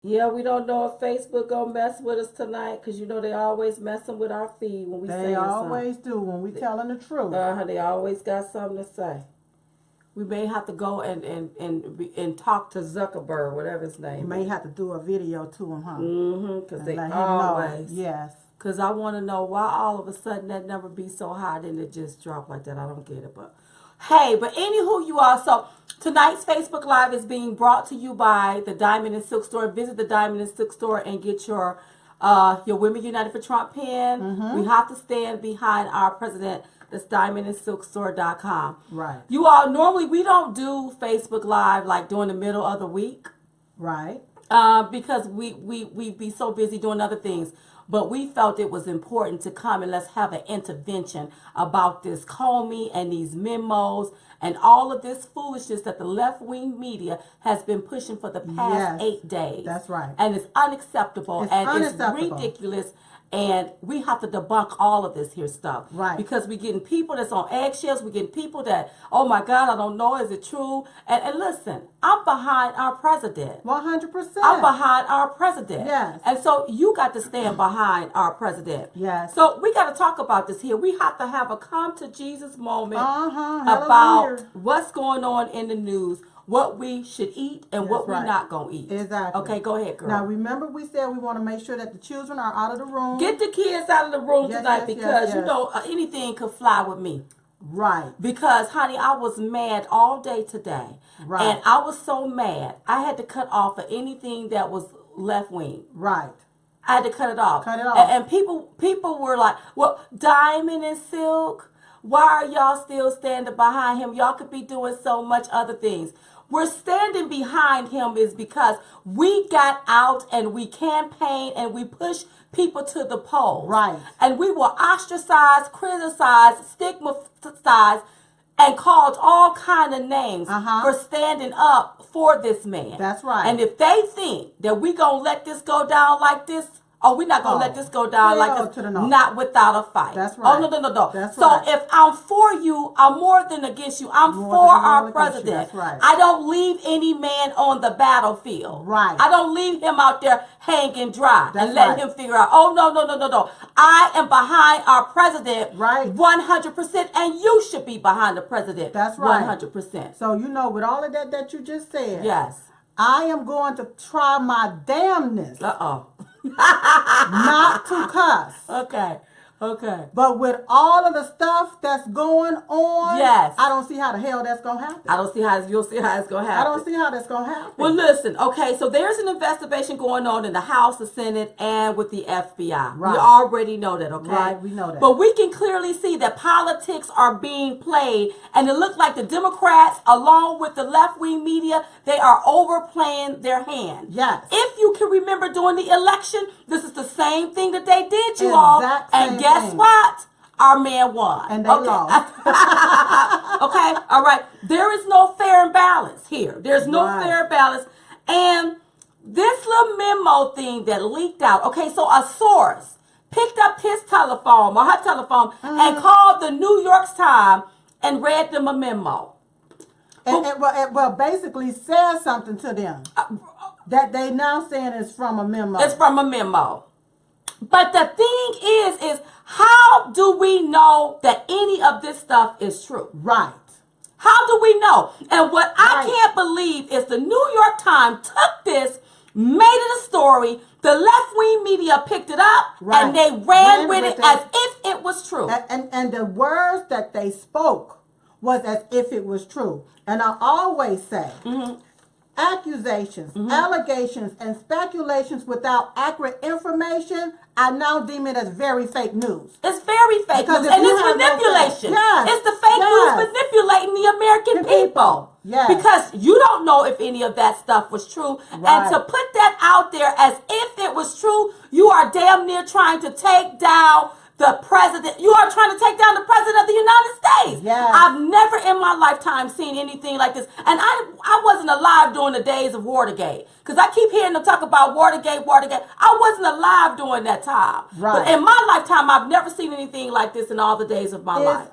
Yeah, we don't know if Facebook gonna mess with us tonight because you know they always messing with our feed when we They saying something. always do when we telling the truth. They always got something to say. We may have to go and talk to Zuckerberg, whatever his You name may is. have to do a video to him, huh? Because And they let him know. always. Yes. Because I want to know why all of a sudden that number be so high, then it just drop like that. I don't get it. But hey, but anywho, you all. So tonight's Facebook Live is being brought to you by the Diamond and Silk Store. Visit the Diamond and Silk Store and get your Women United for Trump pin. We have to stand behind our president. That's diamondandsilkstore.com. Right. You all, normally we don't do Facebook Live like during the middle of the week. Right. Because we be so busy doing other things. But we felt it was important to come and let's have an intervention about this Comey and these memos and all of this foolishness that the left wing media has been pushing for the past Yes. 8 days. That's right. And it's unacceptable It's and unacceptable. it's ridiculous. And we have to debunk all of this here stuff. Right. Because we're getting people that's on eggshells. We're getting people that, oh my God, I don't know, is it true? And listen, I'm behind our president. 100%. I'm behind our president. Yes. And so you got to stand behind our president. Yes. So we got to talk about this here. We have to have a come to Jesus moment about Hallelujah. what's going on in the news, what we should eat and what we're right. not going to eat. Exactly. Okay, go ahead, girl. Now remember we said we want to make sure that the children are out of the room. Get the kids out of the room Yes, tonight yes, because, yes, you yes. know, anything could fly with me. Right. Because, honey, I was mad all day today. Right. And I was so mad. I had to cut off of anything that was left wing. Right. I had to cut it off. Cut it off. And people were like, well, Diamond and Silk, why are y'all still standing behind him? Y'all could be doing so much other things. We're standing behind him is because we got out and we campaigned and we pushed people to the polls. Right. And we were ostracized, criticized, stigmatized, and called all kind of names for standing up for this man. That's right. And if they think that we gonna let this go down like this, oh, we're not gonna let this go down like hell this, to the no. not without a fight. That's Oh, right. no. That's so right. if I'm for you, I'm more than against you. I'm More for than our against you. president. That's right. I don't leave any man on the battlefield. Right. I don't leave him out there hanging dry That's and let right. him figure out, oh, no. I am behind our president Right. 100%, and you should be behind the president. That's right. 100%. So you know, with all of that you just said, Yes. I am going to try my damnness Uh-oh. not to cuss. Okay. But with all of the stuff that's going on, Yes. I don't see how the hell that's gonna happen. I don't see how you'll see how it's gonna happen. I don't see how that's gonna happen. Well, listen, okay, so there's an investigation going on in the House, the Senate, and with the FBI. Right. We already know that, okay? Right, we know that. But we can clearly see that politics are being played, and it looks like the Democrats, along with the left-wing media, they are overplaying their hand. Yes. If you can remember during the election, this is the same thing that they did, you Exact all. same And guess thing. what? Our man won. And they okay. lost. Okay, all right. There is no fair and balance here. There's no Right. fair balance. And this little memo thing that leaked out, okay, so a source picked up his telephone or her telephone and called the New York Times and read them a memo. Well, basically says something to them that they now saying is from a memo. It's from a memo. But the thing is how do we know that any of this stuff is true? Right. How do we know? And what I Right. can't believe is the New York Times took this, made it a story, the left-wing media picked it up, Right. and they ran with it as if it was true. And the words that they spoke was as if it was true. And I always say, accusations, allegations, and speculations without accurate information, I now deem it as very fake news. It's very fake Because news, if and you it's have no manipulation. fact- Yes. It's the fake Yes. news manipulating the American The people. people. Yes. Because you don't know if any of that stuff was true. Right. And to put that out there as if it was true, you are damn near trying to take down the president. You are trying to take down the president of the United States. Yes. I've never in my lifetime seen anything like this. And I wasn't alive during the days of Watergate. Because I keep hearing them talk about Watergate. I wasn't alive during that time. Right. But in my lifetime, I've never seen anything like this in all the days of my life.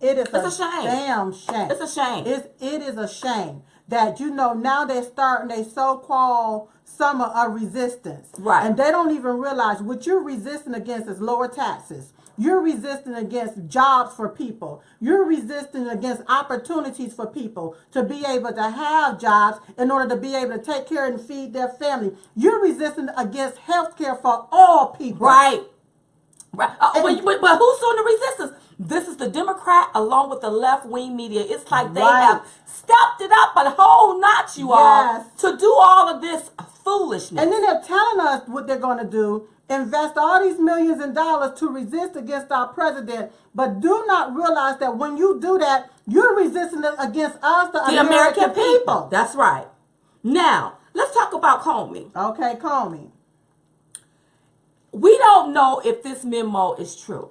It is It's a shame. damn shame. It's a shame. It is a shame that, now they're starting their so-called summer of resistance. Right. And they don't even realize what you're resisting against is lower taxes. You're resisting against jobs for people. You're resisting against opportunities for people to be able to have jobs in order to be able to take care and feed their family. You're resisting against health care for all people. Right. Right. But who's doing the resistance? This is the Democrat along with the left-wing media. It's like they have stepped it up a whole notch, you all, to do all of this foolishness. And then they're telling us what they're going to do. Invest all these millions in dollars to resist against our president, but do not realize that when you do that, you're resisting against us, the American people. That's right. Now, let's talk about Comey. Okay, Comey. We don't know if this memo is true.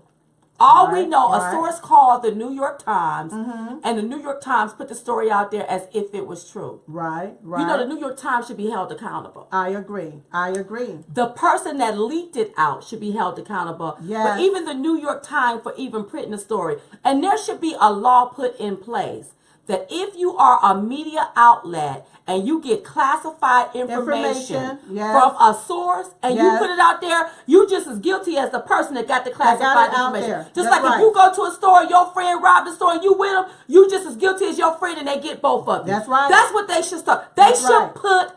All we know, a source called the New York Times, and the New York Times put the story out there as if it was true. Right. You know, the New York Times should be held accountable. I agree. The person that leaked it out should be held accountable. Yes. But even the New York Times for even printing the story. And there should be a law put in place that if you are a media outlet and you get classified information from a source and you put it out there, you just as guilty as the person that got the classified information. Just like if you go to a store, your friend robbed the store and you with them, you just as guilty as your friend and they get both of you. That's right. That's what they should start. They should put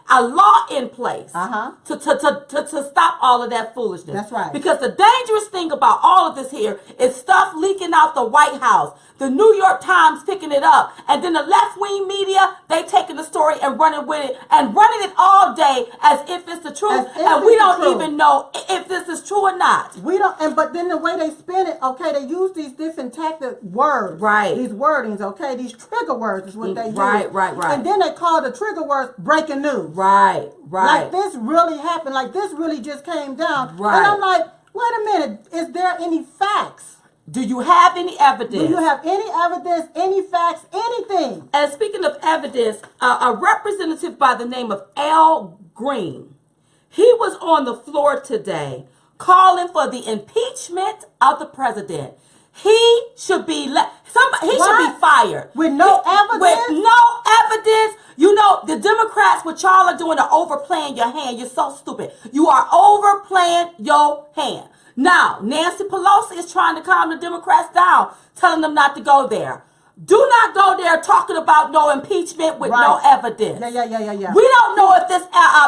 a law in place to stop all of that foolishness. That's right. Because the dangerous thing about all of this here is stuff leaking out the White House, the New York Times picking it up, and then the left-wing media, they taking the story and running with it, and running it all day as if it's the truth, and we don't even know if this is true or not. We don't, but then the way they spin it, they use these different tactic words. Right. These wordings, these trigger words is what they use. Right. And then they call the trigger words breaking news. Right. Like this really happened, like this really just came down. Right. And I'm like, wait a minute, is there any facts? Do you have any evidence? Do you have any evidence, any facts, anything? And speaking of evidence, a representative by the name of Al Green, he was on the floor today calling for the impeachment of the president. He should be should be fired. With no evidence? With no evidence. You know, the Democrats, what y'all are doing are overplaying your hand. You're so stupid. You are overplaying your hand. Now, Nancy Pelosi is trying to calm the Democrats down, telling them not to go there. Do not go there talking about no impeachment with no evidence. Yeah. We don't know if this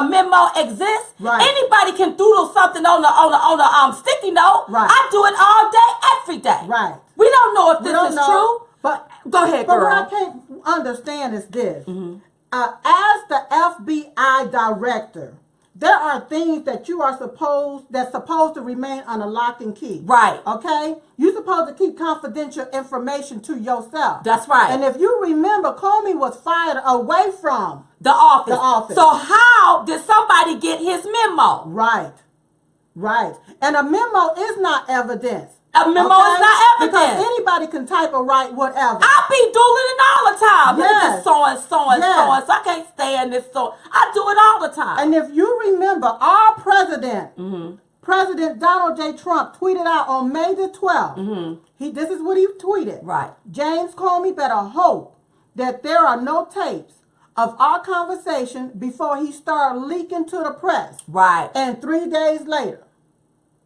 memo exists. Right. Anybody can doodle something on the sticky note. Right. I do it all day, every day. Right. We don't know if this is true. But go ahead, girl. But what I can't understand is this: as the FBI director, there are things that you are supposed to remain under lock and key. Right. Okay? You're supposed to keep confidential information to yourself. That's right. And if you remember, Comey was fired away from the office. So how did somebody get his memo? Right. And a memo is not evidence. A memo is not evidence. Because anybody can type or write whatever. I be doodling it all the time. Look at this so and so. I can't stand this so. I do it all the time. And if you remember, our president, President Donald J. Trump, tweeted out on May the 12th. This is what he tweeted. Right. James Comey better hope that there are no tapes of our conversation before he started leaking to the press. Right. And 3 days later,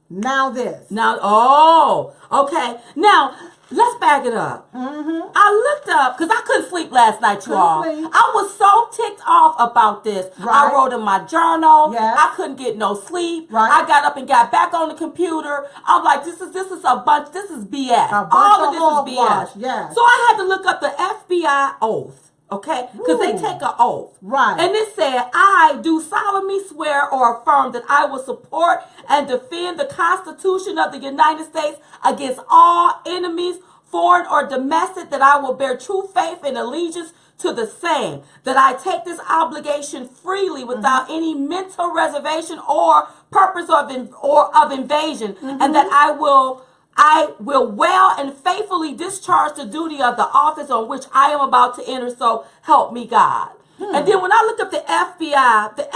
now this. Okay. Now, let's back it up. I looked up, because I couldn't sleep last night, you all. I was so ticked off about this. Right. I wrote in my journal. Yes. I couldn't get no sleep. Right. I got up and got back on the computer. I'm like, this is a bunch, this is BS. All of this is BS. Yes. So I had to look up the FBI oath. Okay, because they take an oath. Right. And it said, I do solemnly swear or affirm that I will support and defend the Constitution of the United States against all enemies, foreign or domestic, that I will bear true faith and allegiance to the same, that I take this obligation freely without any mental reservation or purpose of invasion, and that I will well and faithfully discharge the duty of the office on which I am about to enter, so help me God. And then when I look up the FBI, the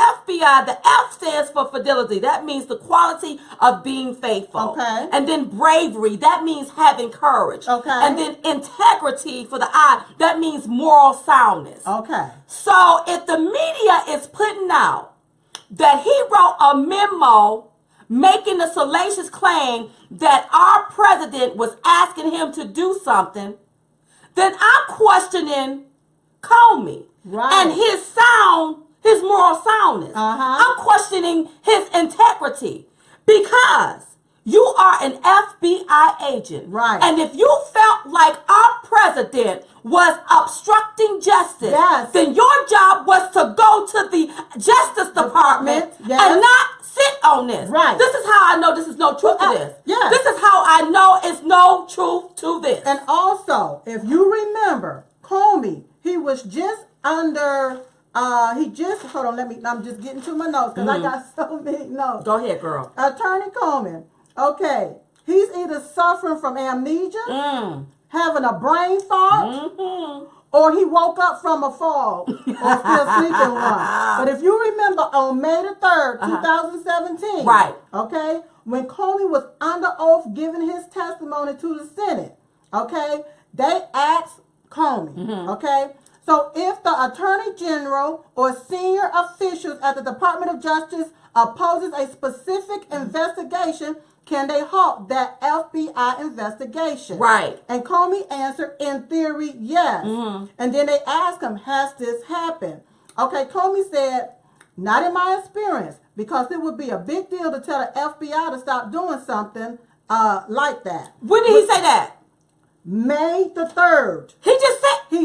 F stands for fidelity. That means the quality of being faithful. Okay. And then bravery, that means having courage. Okay. And then integrity for the I, that means moral soundness. Okay. So if the media is putting out that he wrote a memo making a salacious claim that our president was asking him to do something, then I'm questioning Comey and his moral soundness. I'm questioning his integrity because you are an FBI agent. Right. And if you felt like our president was obstructing justice, then your job was to go to the Justice Department and not sit on this. Right. This is how I know this is no truth to this. Yes. This is how I know it's no truth to this. And also, if you remember, Comey, he was just under, hold on, I'm just getting to my notes because I got so many notes. Go ahead, girl. Attorney Comey, okay, he's either suffering from amnesia, having a brain fart, or he woke up from a fog or still sleeping one. But if you remember on May the 3rd, 2017, right, okay, when Comey was under oath giving his testimony to the Senate, okay, they asked Comey, okay, so if the Attorney General or senior officials at the Department of Justice opposes a specific investigation, can they halt that FBI investigation? Right. And Comey answered, in theory, yes. And then they asked him, has this happened? Okay, Comey said, not in my experience, because it would be a big deal to tell the FBI to stop doing something like that. When did he say that? May the 3rd. He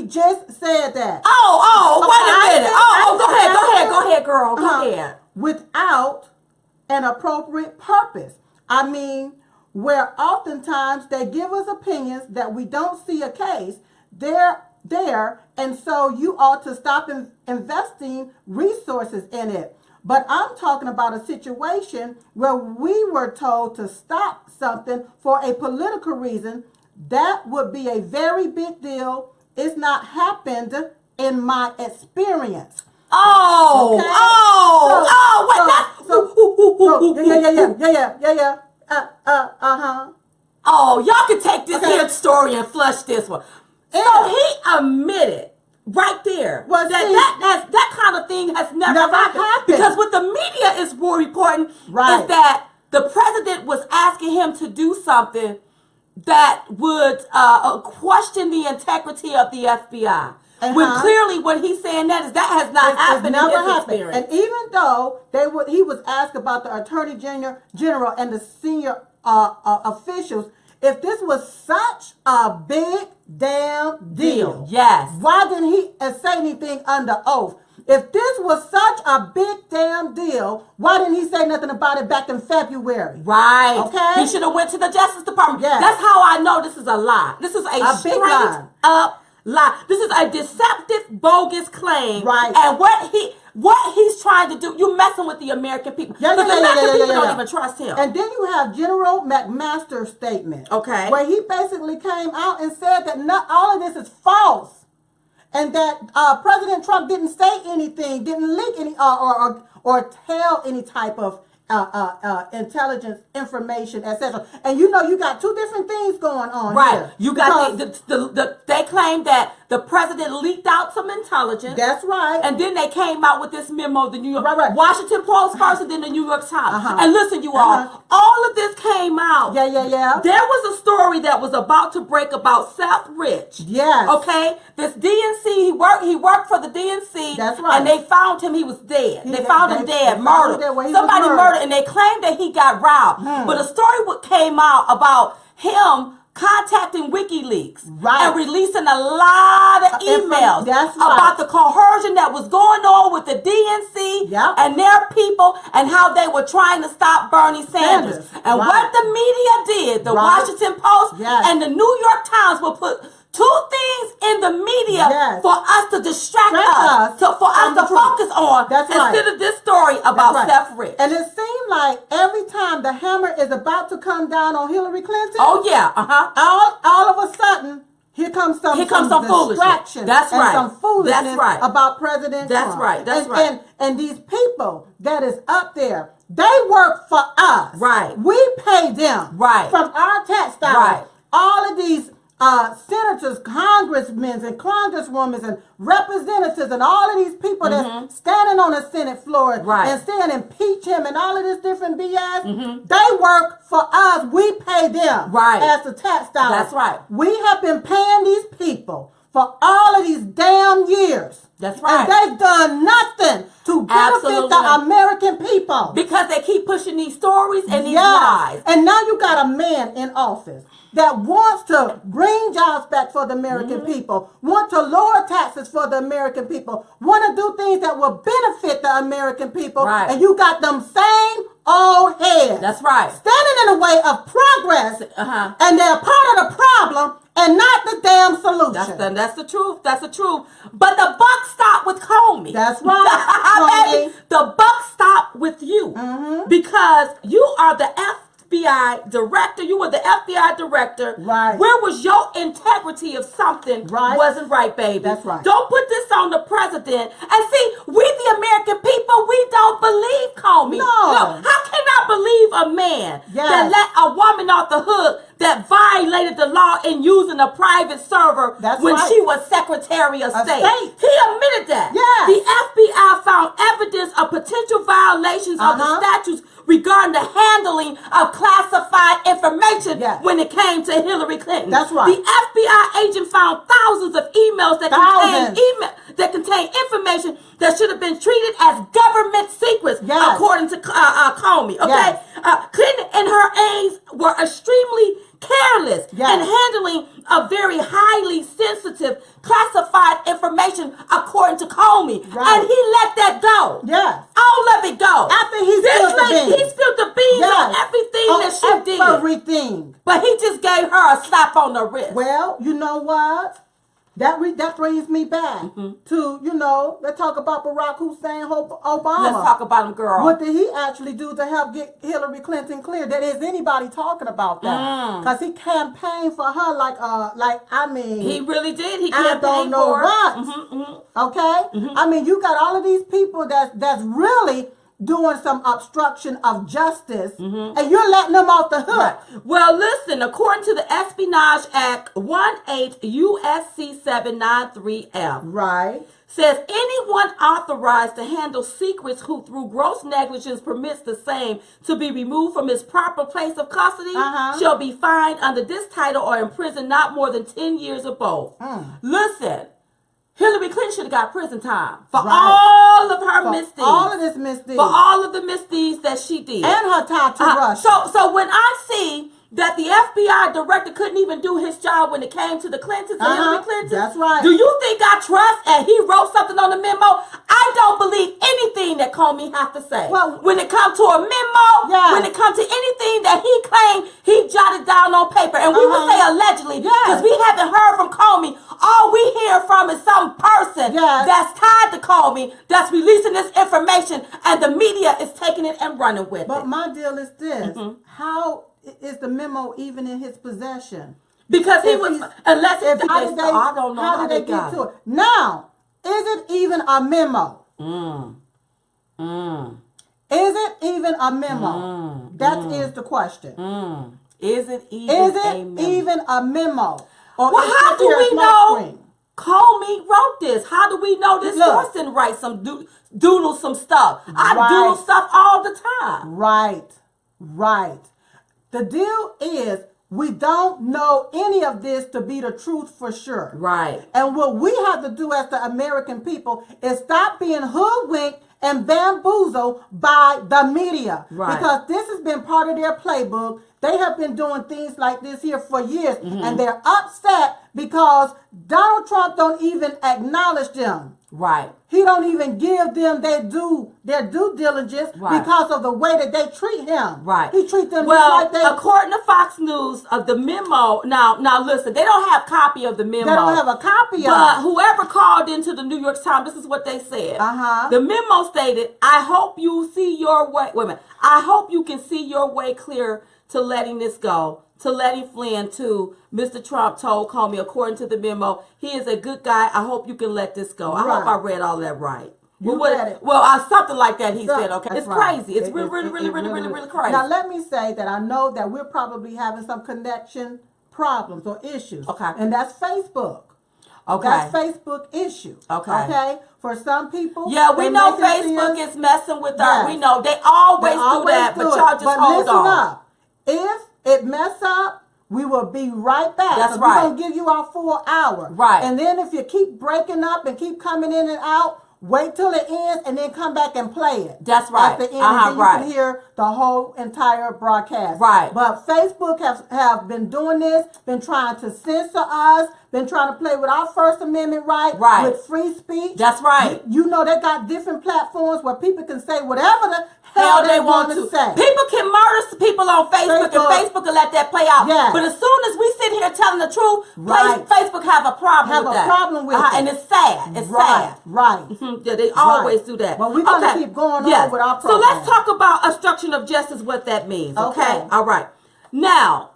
just said that. Wait a minute. Go ahead, girl. Go ahead. Without an appropriate purpose. I mean, where oftentimes they give us opinions that we don't see a case there, and so you ought to stop investing resources in it. But I'm talking about a situation where we were told to stop something for a political reason. That would be a very big deal. It's not happened in my experience. Y'all can take this here story and flush this one. So he admitted right there that kind of thing has never happened. Because what the media is more reporting is that the president was asking him to do something that would question the integrity of the FBI. When clearly what he's saying that has not happened in his experience. And even though he was asked about the Attorney General and the senior officials, if this was such a big damn deal, why didn't he say anything under oath? If this was such a big damn deal, why didn't he say nothing about it back in February? Right. Okay. He should have went to the Justice Department. That's how I know this is a lie. This is a straight up lie. This is a deceptive, bogus claim. Right. And what he's trying to do, you messing with the American people. Because the American people don't even trust him. And then you have General McMaster's statement. Okay. Where he basically came out and said that not all of this is false. And that President Trump didn't say anything, didn't leak any or tell any type of intelligence information, etc. And you know you got two different things going on here. You got they claim that the president leaked out some intelligence. That's right. And then they came out with this memo, the New York Washington Post first, and then the New York Times. And listen, you all of this came out. There was a story that was about to break about Seth Rich. Yes. Okay. This DNC, he worked for the DNC. That's right. And they found him. He was dead. They found him dead, murdered. Somebody murdered, and they claimed that he got robbed. But a story came out about him contacting WikiLeaks and releasing a lot of emails about the coercion that was going on with the DNC and their people and how they were trying to stop Bernie Sanders. And what the media did, the Washington Post and the New York Times will put two things in the media for us to distract us, for us to focus on instead of this story about Seth Rich. And it seemed like every time the hammer is about to come down on Hillary Clinton, all of a sudden, Here comes some foolishness. distraction. That's and right. some foolishness That's right. about President That's Trump. right. That's right. And these people that is up there, they work for us. Right. We pay them. Right. From our tax dollars. Right. All of these senators, congressmen, and congresswomen, and representatives, and all of these people that's standing on the Senate floor and saying impeach him and all of this different BS, they work for us. We pay them as the tax dollars. That's right. We have been paying these people for all of these damn years. That's right. And they've done nothing to benefit the American people. Because they keep pushing these stories and these lies. And now you got a man in office that wants to bring jobs back for the American people, want to lower taxes for the American people, want to do things that will benefit the American people. Right. And you got them same old heads. That's right. Standing in the way of progress. And they're part of the problem and not the damn solution. That's the truth. That's the truth. But the buck stopped with Comey. That's right. Baby, the buck stopped with you. Because you are the FBI director. You were the FBI director. Right. Where was your integrity if something wasn't right, baby? That's right. Don't put this on the president. And see, we the American people, we don't believe Comey. No. How can I believe a man that let a woman off the hook that violated the law in using a private server when she was Secretary of State? He admitted that. Yes. The FBI found evidence of potential violations of the statutes regarding the handling of classified information when it came to Hillary Clinton. That's right. The FBI agent found thousands of emails that contain information that should have been treated as government secrets, according to Comey. Okay, Clinton and her aides were extremely careless in handling a very highly sensitive classified information, according to Comey, and he let that go. Yes, all of it go. After he spilled the beans, he spilled the beans on everything that she did. Everything. But he just gave her a slap on the wrist. Well, you know what? That brings me back to, let's talk about Barack Hussein Obama. Let's talk about him, girl. What did he actually do to help get Hillary Clinton clear? That is anybody talking about that? Because he campaigned for her he really did. He I don't know what. Okay? I mean, you got all of these people that's really doing some obstruction of justice, and you're letting them off the hook. Right. Well, listen, according to the Espionage Act 18 USC 793F, says anyone authorized to handle secrets who through gross negligence permits the same to be removed from his proper place of custody shall be fined under this title or imprisoned not more than 10 years or both. Listen, Hillary Clinton should have got prison time for all of her misdeeds. All of this misdeeds. For all of the misdeeds that she did. And her tie to Russia. So when I see that the FBI director couldn't even do his job when it came to the Clintons and Hillary Clinton. That's right. Do you think I trust and he wrote something on the memo? I don't believe anything that Comey has to say. Well, when it comes to a memo, when it comes to anything that he claimed, he jotted down on paper. And we would say allegedly, because we haven't heard from Comey. All we hear from is some person that's tied to Comey that's releasing this information, and the media is taking it and running with it. But my deal is this. How is the memo even in his possession? Because he was, unless it's, I don't know how they get to it. Now, is it even a memo? Is it even a memo? That is the question. Is it even a memo? Or well, how do we know Comey wrote this? How do we know this source didn't write some doodle some stuff? I doodle stuff all the time. Right. The deal is we don't know any of this to be the truth for sure. Right. And what we have to do as the American people is stop being hoodwinked and bamboozled by the media. Right. Because this has been part of their playbook. They have been doing things like this here for years. And they're upset because Donald Trump don't even acknowledge them. Right. He don't even give them their due diligence because of the way that they treat him. Right. He treats them well, just like according to Fox News, of the memo. Now listen, they don't have copy of the memo. They don't have a copy of it. But whoever called into the New York Times, this is what they said. The memo stated, "I hope you see your way. Wait a minute. I hope you can see your way clear to letting this go. to letting Flynn to Mr. Trump told Comey, according to the memo, he is a good guy. I hope you can let this go. I hope I read all that right. Something like that he said, okay? It's crazy. It's really crazy. Now, let me say that I know that we're probably having some connection problems or issues. Okay. And that's Facebook. Okay. That's Facebook issue. Okay. For some people. Yeah, we know Facebook is messing with our. We know they always do that, but y'all just hold on. Up. If it mess up, we will be right back. That's right. We're gonna give you our full hour. Right. And then if you keep breaking up and keep coming in and out, wait till it ends and then come back and play it. That's right. At the end, and then you can hear the whole entire broadcast. Right. But Facebook have been doing this, been trying to censor us, been trying to play with our First Amendment right. With free speech. That's right. You know they got different platforms where people can say whatever the hell they want to say. People can murder people on Facebook and Facebook will let that play out. Yes. But as soon as we sit here telling the truth, Facebook have a problem with that. And it's sad. It's sad. Right. Yeah, they always do that. But we're going to keep going on with our program. So let's talk about obstruction of justice, what that means. Okay? All right. Now,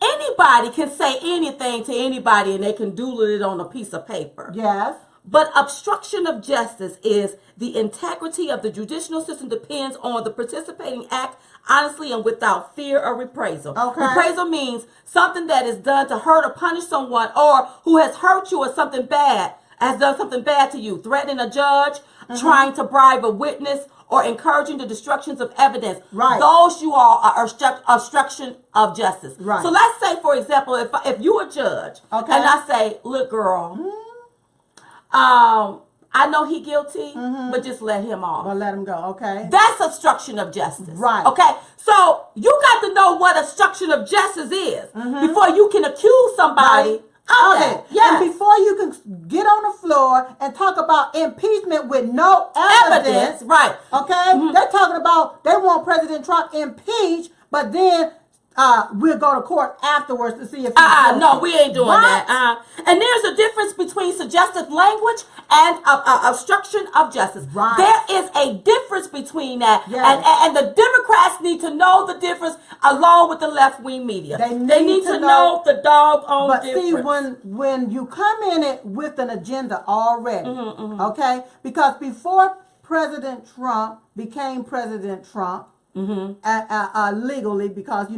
anybody can say anything to anybody and they can doodle it on a piece of paper. Yes. But obstruction of justice is the integrity of the judicial system depends on the participating act honestly and without fear or reprisal. Reprisal means something that is done to hurt or punish someone or who has hurt you or something bad, has done something bad to you, threatening a judge, trying to bribe a witness, or encouraging the destructions of evidence. Right. Those you all are obstruction of justice. Right. So let's say, for example, if you're a judge and I say, look, girl, I know he guilty, but just let him off. Well, let him go, okay? That's obstruction of justice. Right. Okay? So you got to know what obstruction of justice is before you can accuse somebody of that. Yes. And before you can get on the floor and talk about impeachment with no evidence. Right. Okay? They're talking about they want President Trump impeached, but then we'll go to court afterwards to see if no, we ain't doing that. And there's a difference between suggestive language and obstruction of justice. Right. There is a difference between that. Yes. And the Democrats need to know the difference along with the left-wing media. They need to know the doggone difference. But see, when you come in it with an agenda already, okay? Because before President Trump became President Trump, legally, because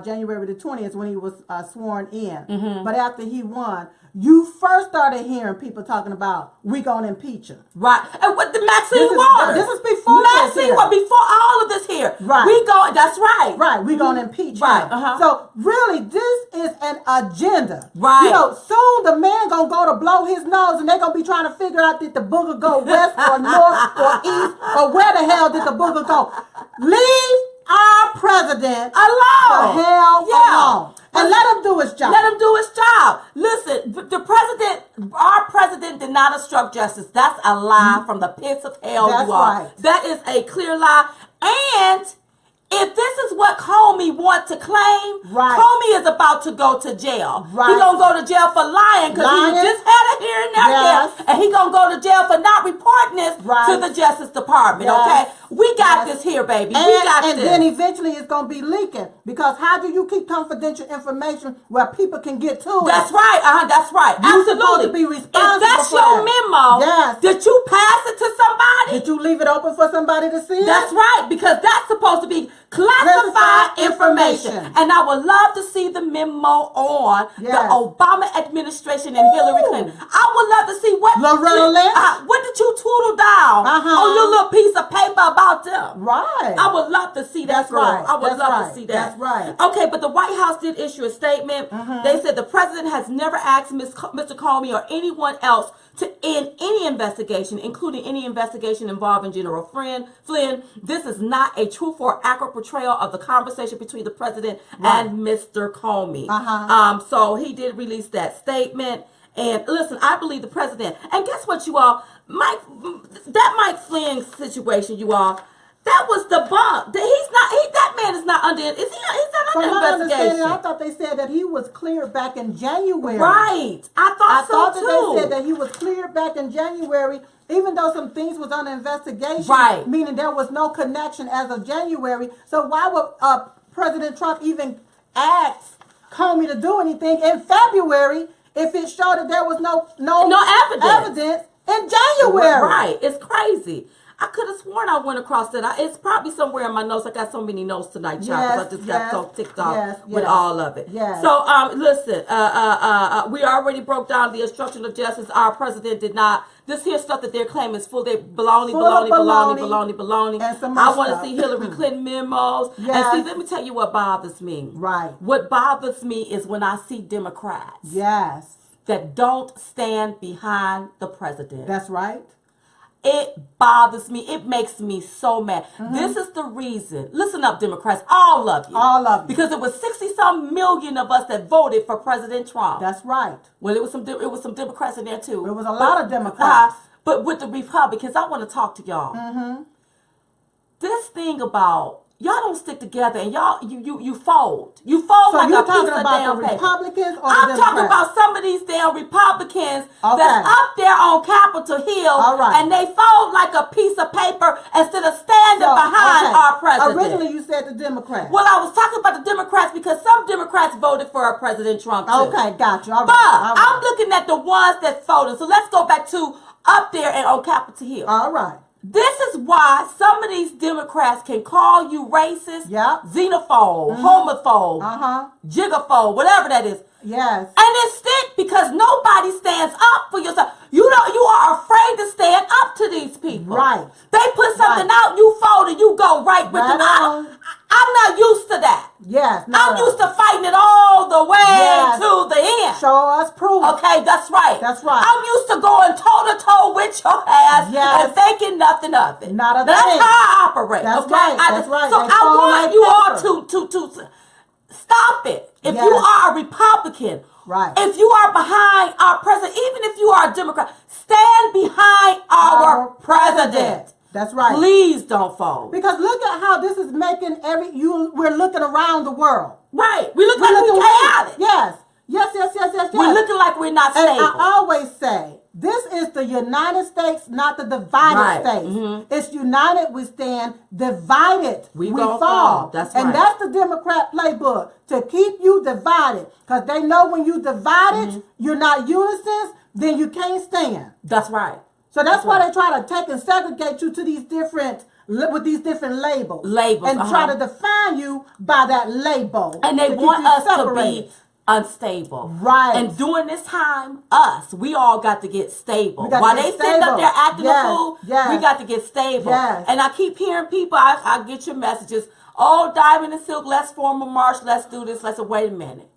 January the 20th when he was sworn in. But after he won, you first started hearing people talking about we gonna impeach him. Right. And what the Maxine Waters. This is before Maxine Waters, before all of this here. Right. That's right. Right. We gonna impeach him. So really, this is an agenda. Right. Soon the man gonna go to blow his nose, and they gonna be trying to figure out did the booger go west or north or east or where the hell did the booger go? Leave our president alone. The hell alone. And let him do his job. Let him do his job. Listen, our president did not obstruct justice. That's a lie from the pits of hell. That's you are. Right. That is a clear lie. And if this is what Comey wants to claim, Comey is about to go to jail. Right. He's going to go to jail for lying because he just had a hearing there. And he's going to go to jail for not reporting this to the Justice Department. Okay? We got this here, baby. We got this. And then eventually it's going to be leaking. Because how do you keep confidential information where people can get to it? That's right. That's right. You're Absolutely. supposed to be responsible if that's your memo, did you pass it to somebody? Did you leave it open for somebody to see it? That's right. Because that's supposed to be classified information. And I would love to see the memo on the Obama administration and Hillary Clinton. I would love to see what did you tootle down on your little piece of paper about them. Right. I would love to see that, girl. Right. I would love to see that. That's right. Okay, but the White House did issue a statement. They said the president has never asked Mr. Comey or anyone else to end any investigation, including any investigation involving General Flynn. This is not a truthful or accurate portrayal of the conversation between the president and Mr. Comey. So he did release that statement. And listen, I believe the president. And guess what, you all? That Mike Flynn situation, you all, that was debunked. That man is not under. He's not under investigation. I thought they said that he was cleared back in January. Right. I thought so too. They said that he was cleared back in January, even though some things was under investigation. Right. Meaning there was no connection as of January. So why would President Trump even ask Comey to do anything in February if it showed that there was no evidence in January. Right. It's crazy. I could have sworn I went across that. It's probably somewhere in my notes. I got so many notes tonight, child, because I just got so ticked off with all of it. Yes. So, listen, we already broke down the obstruction of justice. Our president did not. This here stuff that they're claiming is full. They baloney. And some I want to stuff. see Hillary Clinton memos. Yes. And see, let me tell you what bothers me. Right. What bothers me is when I see Democrats that don't stand behind the president. That's right. It bothers me. It makes me so mad. This is the reason. Listen up, Democrats. All of you. All of you. Because it was 60-some million of us that voted for President Trump. That's right. Well, it was some Democrats in there too. It was a lot of Democrats. But with the Republicans, I want to talk to y'all. This thing about y'all don't stick together and y'all you fold. You fold So like you're a piece talking of about damn the paper. Republicans or I'm the talking Democrats? about some of these damn Republicans Okay. that's up there on Capitol Hill, All right. and they fold like a piece of paper instead of standing behind our president. Originally, you said the Democrats. Well, I was talking about the Democrats because some Democrats voted for President Trump too. Okay, got you. All right. But I'm looking at the ones that voted. So let's go back to up there and on Capitol Hill. All right. This is why some of these Democrats can call you racist, xenophobe, homophobe, gigaphobe, whatever that is. Yes. And it's stick because nobody stands up for yourself. You are afraid to stand up to these people. Right. They put something out, you fold and you go right with them. I'm not used to that. Yes. I'm used to fighting it all the way to the end. Show us proof. Okay, that's right. That's right. I'm used to going toe to toe with your ass and thinking nothing of it. Not a thing. That's how I operate. That's okay? right. That's right. So They I fold want like you paper. all to stop it. If you are a Republican, if you are behind our president, even if you are a Democrat, stand behind our president. That's right. Please don't fold. Because look at how this is making we're looking around the world. Right. We look like we're chaotic. Yes. We're looking like we're not stable. And I always say, this is the United States, not the divided states. It's united we stand, divided we fall. That's right. And that's the Democrat playbook, to keep you divided. Because they know when you divided, you're not unison, then you can't stand. That's right. So that's why they try to take and segregate you to these different labels. And try to define you by that label. And they want us to be unstable. Right. And during this time, we all got to get stable. While they sitting up there acting a fool, we got to get stable. And I keep hearing people, I get your messages, oh, Diamond and Silk, let's form a march, let's do this, wait a minute.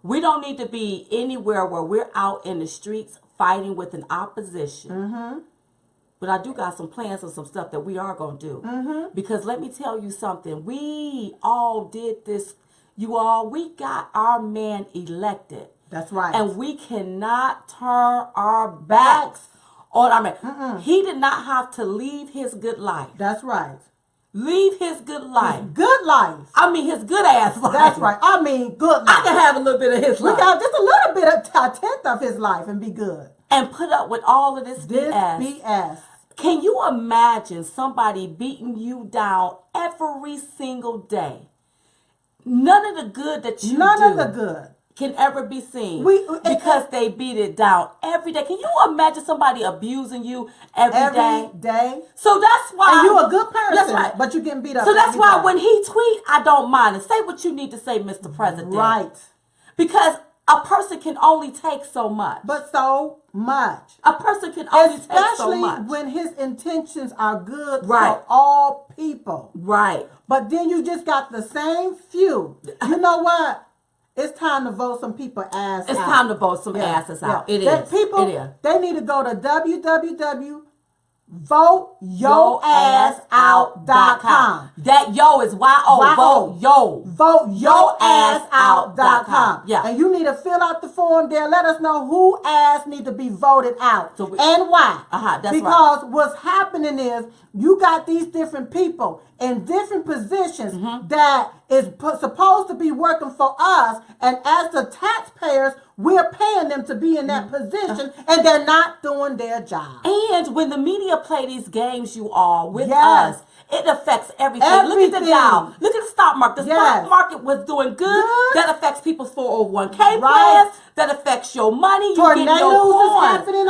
We don't need to be anywhere where we're out in the streets fighting with an opposition. But I do got some plans and some stuff that we are going to do. Because let me tell you something. We all did this. We got our man elected. That's right. And we cannot turn our backs on our man. He did not have to leave his good life. That's right. Leave his good life. His good life. I mean, his good ass life. That's right. I mean, good life. I can have a little bit of his life. We got just a little bit of a tenth of his life and be good. And put up with all of this BS. Can you imagine somebody beating you down every single day? None of the good that you do can ever be seen because they beat it down every day. Can you imagine somebody abusing you every day? So that's why. And you're a good person, that's right. but you're getting beat up. So that's why when he tweet, I don't mind it. Say what you need to say, Mr. President. Right. Because a person can only take so much. But so much. A person can only take so much. Especially when his intentions are good for all people. Right. But then you just got the same few. You know what? It's time to vote some people ass out. It's time to vote some asses out. It is. People, it is. They need to go to www.voteyourassout.com. That yo is Y-O. Vote yo. Voteyourassout.com. Yeah. And you need to fill out the form there. Let us know who ass need to be voted out and why. That's because what's happening is you got these different people in different positions that is supposed to be working for us, and as the taxpayers, we're paying them to be in that position, and they're not doing their job. And when the media play these games, you all with us, It affects everything. Look at the Dow. Look at the stock market. The stock market was doing good. That affects people's 401k plans. That affects your money. Tornadoes is happening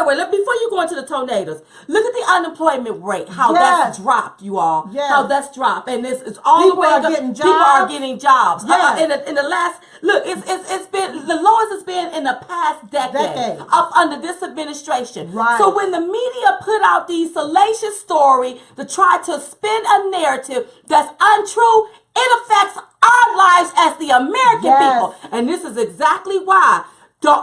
Wait. Before you go into the tornadoes, look at the unemployment rate. How that's dropped, you all. How that's dropped, and it's all the way. People are getting jobs. In the last it's been the lowest it's been in the past decade. Up under this administration. So when the media put out these salacious story to try to spin a narrative that's untrue, it affects our lives as the American people. And this is exactly why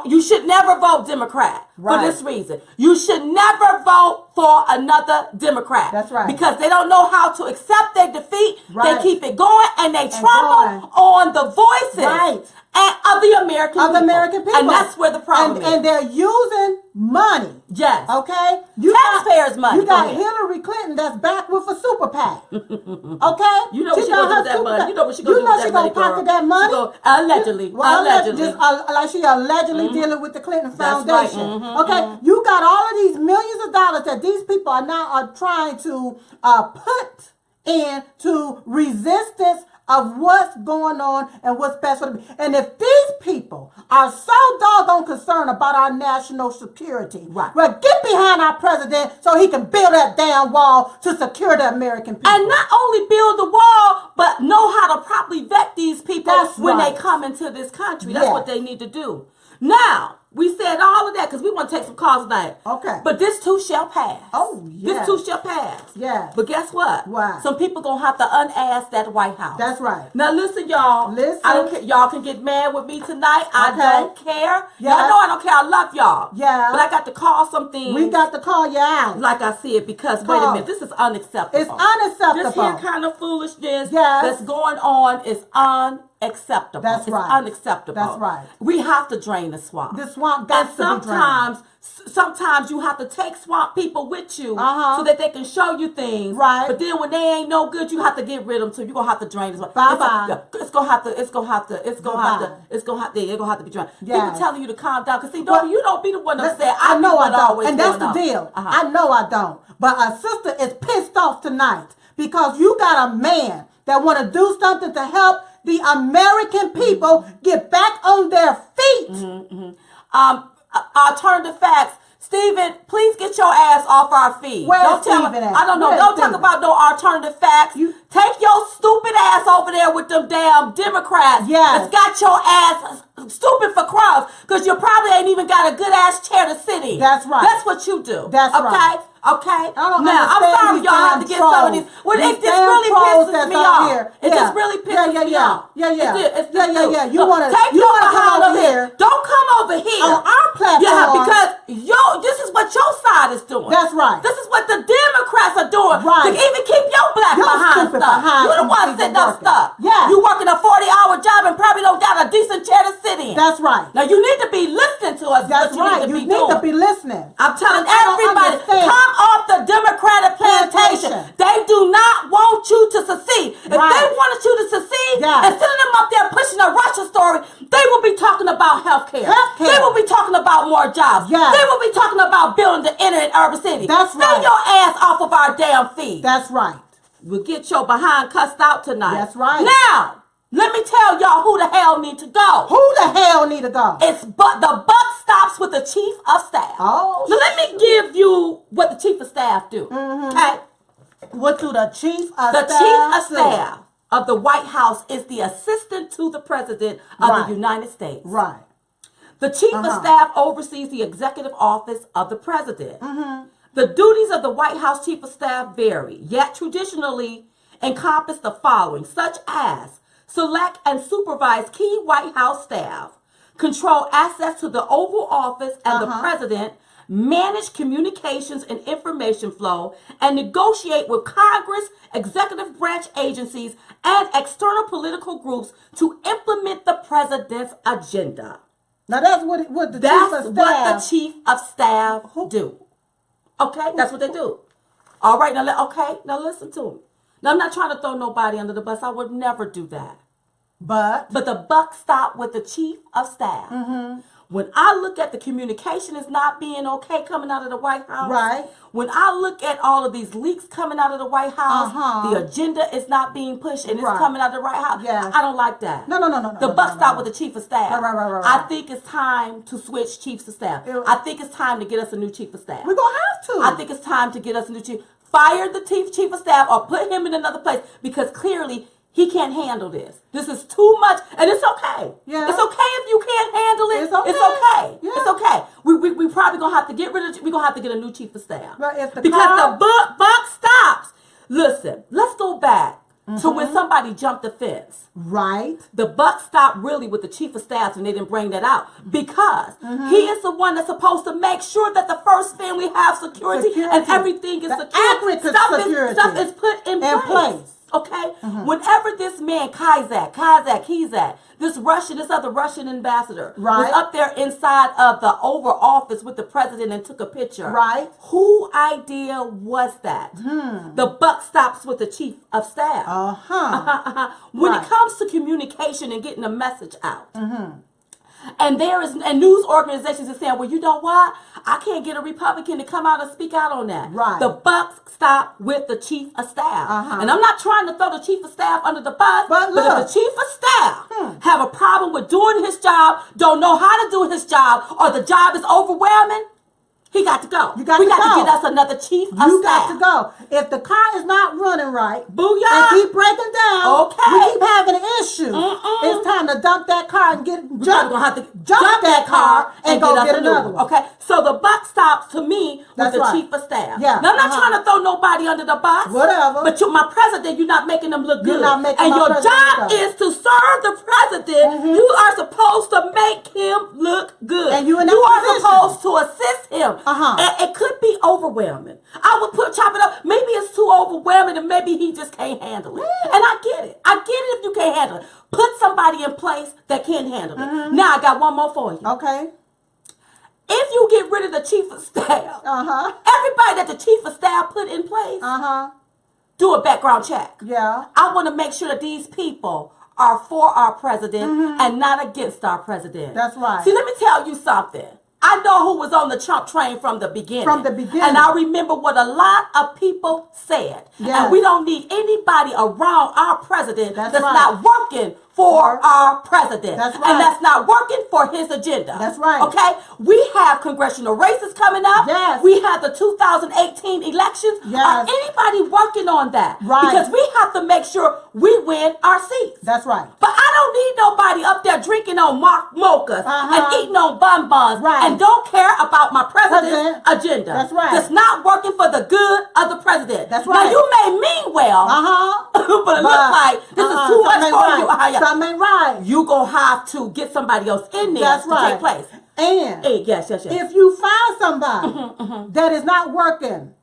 you should never vote Democrat for this reason. You should never vote for another Democrat. That's right. Because they don't know how to accept their defeat. They keep it going and they trample on the voices of the American people. And that's where the problem is. And they're using money. Yes. Okay? Taxpayers' money. You got Hillary Clinton that's back with a super PAC. Okay? You know what she gonna do with that money. You know what she gonna do with that money. You know she gonna pocket that money. Allegedly. Like she allegedly dealing with the Clinton Foundation. Okay? You got all of these millions of dollars that these people are now trying to put into resistance of what's going on and what's best for them. And if these people are so doggone concerned about our national security, well, get behind our president so he can build that damn wall to secure the American people. And not only build the wall, but know how to properly vet these people when they come into this country. That's what they need to do. Now, we said all of that because we want to take some calls tonight. Okay. But this too shall pass. Oh, yeah. This too shall pass. Yeah. But guess what? What? Some people going to have to unask that White House. That's right. Now, listen, y'all. Listen. I don't care. Y'all can get mad with me tonight. I don't care. Yeah. Y'all know I don't care. I love y'all. Yeah. But I got to call some things. We got to call you out. Like I said, because, wait a minute, this is unacceptable. It's unacceptable. This here kind of foolishness that's going on is unacceptable. That's it's right. unacceptable. That's right. We have to drain the swamp. The swamp got to be drained. Sometimes you have to take swamp people with you so that they can show you things. Right. But then when they ain't no good, you have to get rid of them too. You're gonna have to drain the swamp. Bye-bye. It's gonna have to be drained. Yeah. People telling you to calm down because see, you don't be the one that said I know I don't. And that's the deal. I know I don't. But a sister is pissed off tonight because you got a man that want to do something to help the American people get back on their feet. Alternative facts. Stephen, please get your ass off our feed. Where's Stephen at? I don't know. Don't talk about no alternative facts. Take your stupid ass over there with them damn Democrats. Yes. That's got your ass stupid for crumbs because you probably ain't even got a good ass chair to sit in. That's right. That's what you do. That's right. Okay? Now, I'm sorry y'all have to get some of these. Well, it just really pisses me off. It just really pisses me off. Yeah. You want to come over here. Don't come over here. On our platform. Yeah, because this is what your side is doing. That's right. This is what the Democrats are doing. Right. To even keep your black behind stuff. You the one sitting up stuff. Yeah. You working a 40-hour job and probably don't got a decent chair to sit in. That's right. Now you need to be listening to us. That's right. You need to be listening. I'm telling everybody, come off the Democratic plantation. They do not want you to succeed. If they wanted you to succeed and sending them up there pushing a Russia story, they will be talking about healthcare. They will be talking about more jobs. They will be talking about building the inner and urban city. That's right. Stay your ass off of our damn feet. That's right. We'll get your behind cussed out tonight. That's right. Now, let me tell y'all who the hell need to go. Who the hell need to go? The buck stops with the chief of staff. Oh. So let me give you what the chief of staff do. Okay. What do the chief of staff The chief of staff of the White House is the assistant to the president of the United States. Right. The chief of staff oversees the executive office of the president. The duties of the White House chief of staff vary, yet traditionally encompass the following, such as select and supervise key White House staff, control access to the Oval Office and the president, manage communications and information flow, and negotiate with Congress, executive branch agencies, and external political groups to implement the president's agenda. Now that's what the chief of staff do. Okay, that's what they do. All right, now listen to me. Now I'm not trying to throw nobody under the bus. I would never do that. But the buck stopped with the chief of staff. When I look at the communication is not being okay coming out of the White House. Right. When I look at all of these leaks coming out of the White House, Uh-huh. the agenda is not being pushed and it's Right. coming out of the White House. Yes. I don't like that. No. The buck stopped with the chief of staff. Right. I think it's time to switch chiefs of staff. I think it's time to get us a new chief of staff. We're going to have to. I think it's time to get us a new chief. Fire the chief of staff or put him in another place because clearly he can't handle this. This is too much, and it's okay. Yeah. It's okay if you can't handle it. It's okay. It's okay. Yeah. It's okay. We probably gonna have to get rid of. We're gonna have to get a new chief of staff. But if the because the buck stops. Listen, let's go back to when somebody jumped the fence. Right. The buck stopped really with the chief of staff, and they didn't bring that out because he is the one that's supposed to make sure that the first family have security. And everything is secure. Accurate security. Stuff is put in place. Okay? Whenever this man, Kizak, this other Russian ambassador was up there inside of the Oval Office with the president and took a picture. Right. Who idea was that? The buck stops with the chief of staff. When it comes to communication and getting a message out. And news organizations are saying, well, you know what? I can't get a Republican to come out and speak out on that. Right. The buck stop with the chief of staff. And I'm not trying to throw the chief of staff under the bus, but if the chief of staff have a problem with doing his job, don't know how to do his job, or the job is overwhelming, he got to go. We got to get us another chief of staff. You got to go. If the car is not running right, booyah, and keep breaking down, okay, we keep having issues. It's time to dump that car and jump that car and go get another one. Okay, so the buck stops to me with the chief of staff. Yeah. Now I'm not trying to throw nobody under the bus. Whatever. But my president, you're not making them look good. You're not making and my your president job look is to serve the president. You are supposed to make him look good. And you are supposed to assist him. And it could be overwhelming. I would chop it up. Maybe it's too overwhelming and maybe he just can't handle it. And I get it. I get it if you can't handle it. Put somebody in place that can handle it. Now I got one more for you. Okay. If you get rid of the chief of staff, everybody that the chief of staff put in place, do a background check. Yeah. I want to make sure that these people are for our president and not against our president. That's right. See, let me tell you something. I know who was on the Trump train from the beginning. And I remember what a lot of people said. Yes. And we don't need anybody around our president that's right. not working for our president. That's right. And that's not working for his agenda. That's right. Okay? We have congressional races coming up. Yes. We have the 2018 elections. Yes. Are anybody working on that? Right. Because we have to make sure we win our seats. That's right. But I don't need nobody up there drinking on mochas and eating on bonbons and don't care about my president's agenda. That's right. That's not working for the good of the president. That's right. Now, you may mean well, but it looks like this is too much for you. Something ain't right. You gonna have to get somebody else in there That's to right. take place. And yes. if you find somebody that is not working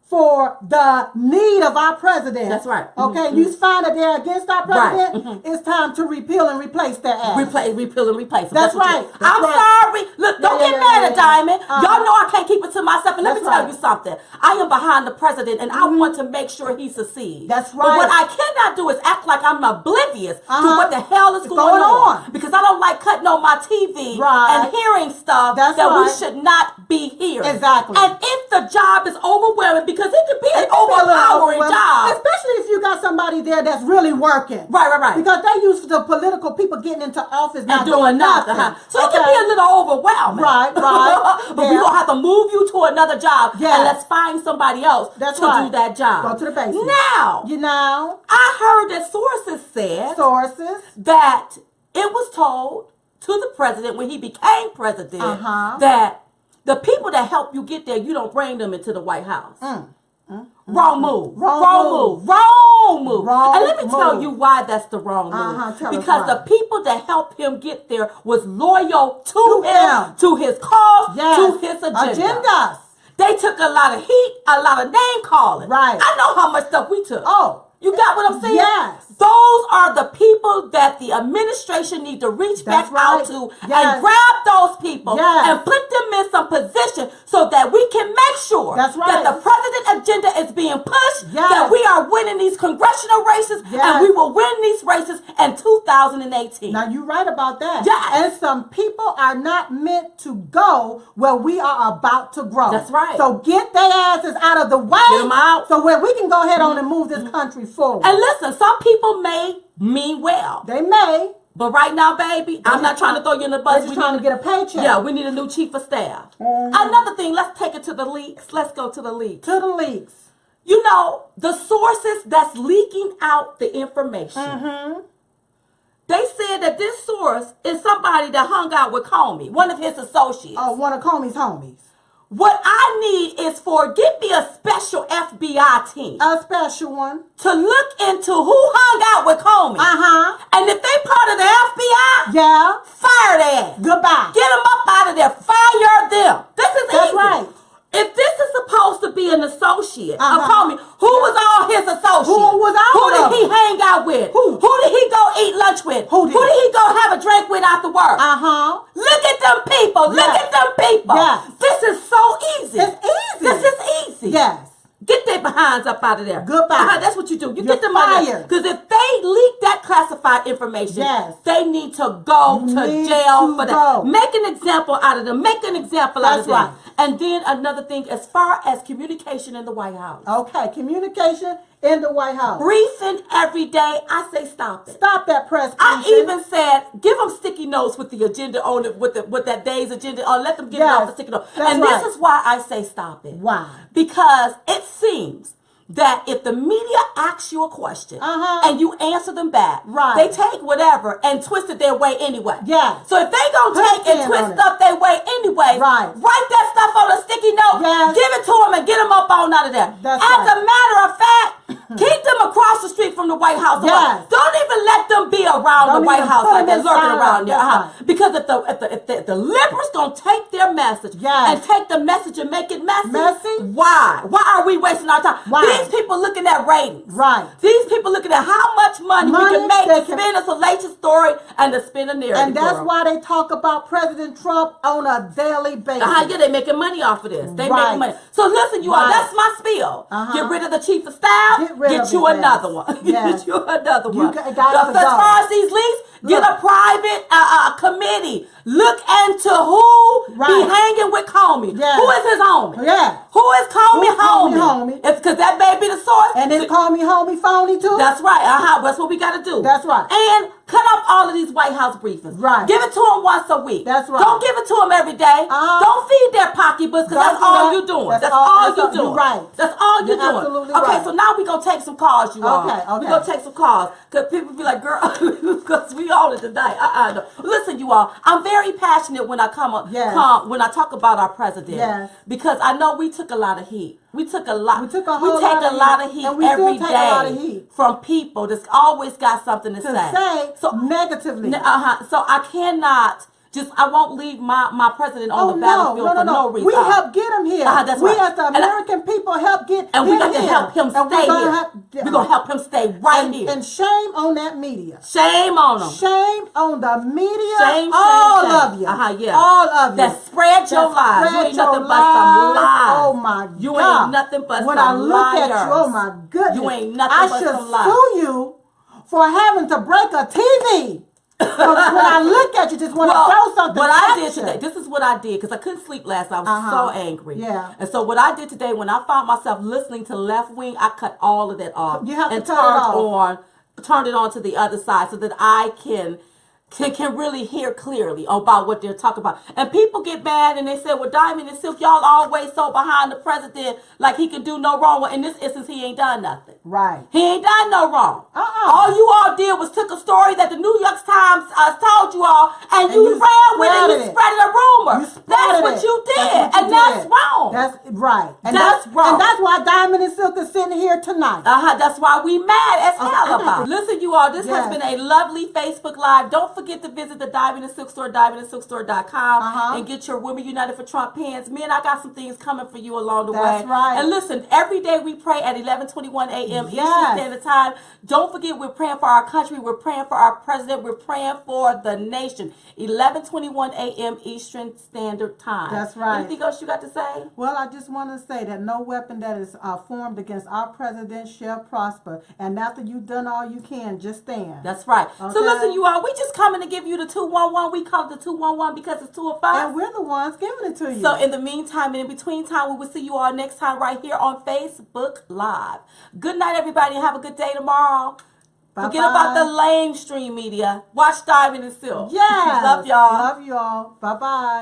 for the need of our president. That's right. Okay, you find that they're against our president, it's time to repeal and replace their ass. Repeal and replace. That's right. I'm sorry. Look, don't get mad at Diamond. Y'all know I can't keep it to myself. And let me tell you something. I am behind the president, and I want to make sure he succeeds. That's right. But what I cannot do is act like I'm oblivious to what the hell is going on. Because I don't like cutting on my TV and hearing stuff that we should not be hearing. Exactly. And if the job is overwhelming, because it could be an overpowering job. Especially if you got somebody there that's really working. Right. Because they used to political people getting into office not doing nothing. So it can be a little overwhelming. Right. But we're going to have to move you to another job and let's find somebody else to do that job. Go to the basement. Now, I heard that sources said that it was told to the president when he became president that the people that help you get there, you don't bring them into the White House. Wrong move. And let me tell you why that's the wrong move. Because the people that helped him get there was loyal to him, to his cause, to his agenda. They took a lot of heat, a lot of name calling. Right. I know how much stuff we took. Oh. You got what I'm saying? Yes. Those are the people that the administration need to reach back out to and grab those people and put them in some position so that we can make sure that the president agenda is being pushed, that we are winning these congressional races, and we will win these races in 2018. Now, you're right about that. And some people are not meant to go where we are about to grow. That's right. So get their asses out of the way. Get them out. So where we can go ahead on and move this country forward. And listen, some people may mean well. They may. But right now, baby, I'm not trying to throw you in the bus. We're trying to get a paycheck. Yeah, we need a new chief of staff. Another thing, let's take it to the leaks. Let's go to the leaks. To the leaks. You know, the sources that's leaking out the information. They said that this source is somebody that hung out with Comey, one of his associates. Oh, one of Comey's homies. What I need is get me a special FBI team. A special one. To look into who hung out with Comey. And if they part of the FBI, fire their ass. Goodbye. Get them up out of there. Fire them. This is easy. That's right. If this is supposed to be an associate of Comey, who was all his associates? Who was all Who of did he them? hang out with? Who did he go eat lunch with? Who did he go have a drink with after work? Look at them people. Look at them people. This is so easy. It's easy. This is easy. Yes. Get their behinds up out of there. Goodbye. That's what you do. You You're get them out of there. fired. Because if they leak that classified information, they need to go to jail for that. Make an example out of them. Make an example out of them. Right. And then another thing, as far as communication in the White House. Okay, communication in the White House. Briefing every day. I say stop it. Stop that press I briefing. even said give them sticky notes with the agenda on it, with that day's agenda on. Let them get it off the sticky note. And this is why I say stop it. Why? Because it seems that if the media asks you a question and you answer them back, they take whatever and twist it their way anyway. So if they gonna take and twist up their way anyway, write that stuff on a sticky note, give it to them and get them up on out of there. As a matter of fact, keep them across the street from the White House. Don't even let them be around the White House like they're lurking around there. Because if the liberals gonna take their message and take the message and make it messy, why are we wasting our time? These people looking at ratings. These people looking at how much money we can make to spin a salacious story and to spin a narrative. And that's why they talk about President Trump on a daily basis. Yeah, they making money off of this. They making money. So listen, you all, that's my spiel. Get rid of the chief of staff. Get you another one. Get you another one. As far as these leaks, get a private committee. Look into who be hanging with Comey. Who is his homie? Who is Comey homie? It's because that may be the source. And is Comey homie phony too? That's right. That's what we got to do. That's right. And cut off all of these White House briefings. Give it to them once a week. That's right. Don't give it to them every day. Don't feed their pocketbooks because that's all you're doing. That's all you're doing. That's all you're doing. Absolutely okay, so now we're going to take some calls, you all. Okay. We're going to take some calls because people be like, girl, because we on it tonight. No. Listen, you all, I'm very passionate when I when I talk about our president because I know we took a lot of heat. We take a lot of heat every day from people that's always got something to say. So negatively. So I cannot I won't leave my president on the battlefield for no reason. We help get him here. That's we right. as the American people help get and him we got to here. help him stay here. We're going to help him stay right here. And shame on that media. Shame on them. Shame on the media. Shame, all of you. All of you. That spread your lies. You ain't nothing but some lies. Oh my God. You ain't nothing but some liars. When I look at you, oh my goodness. You ain't nothing but some lies. I should sue you for having to break a TV. When I look at you, just want to throw something. What I did today, this is what I did because I couldn't sleep last night. I was so angry. And so what I did today, when I found myself listening to left wing, I cut all of that off. You have and to turned it on to the other side so that I can really hear clearly about what they're talking about. And people get mad and they say, well, Diamond and Silk, y'all always so behind the president like he can do no wrong. Well, in this instance, he ain't done nothing. He ain't done no wrong. All you all did was took a story that the New York Times told you all and you ran with it. You spread a rumor. That's what you did. That's wrong. That's right. And that's wrong. And that's why Diamond and Silk is sitting here tonight. That's why we mad as hell about it. Listen, you all, this has been a lovely Facebook Live. Don't forget forget to visit the Diamond and Silk Store, diamondandsilkstore.com, and get your Women United for Trump pins. Man, I got some things coming for you along the way. That's right. And listen, every day we pray at 11:21 a.m. Eastern Standard Time. Don't forget, we're praying for our country. We're praying for our president. We're praying for the nation. 11:21 a.m. Eastern Standard Time. That's right. Anything else you got to say? Well, I just want to say that no weapon that is formed against our president shall prosper. And after you've done all you can, just stand. That's right. Okay? So listen, you all, we just coming to give you the 211. We call it the 211 because it's two of us. And we're the ones giving it to you. So in the meantime and in between time, we will see you all next time right here on Facebook Live. Good night, everybody, and have a good day tomorrow. Bye-bye. Forget about the lamestream media. Watch Diamond and Silk. Yes. Love y'all. Love you all. Bye-bye.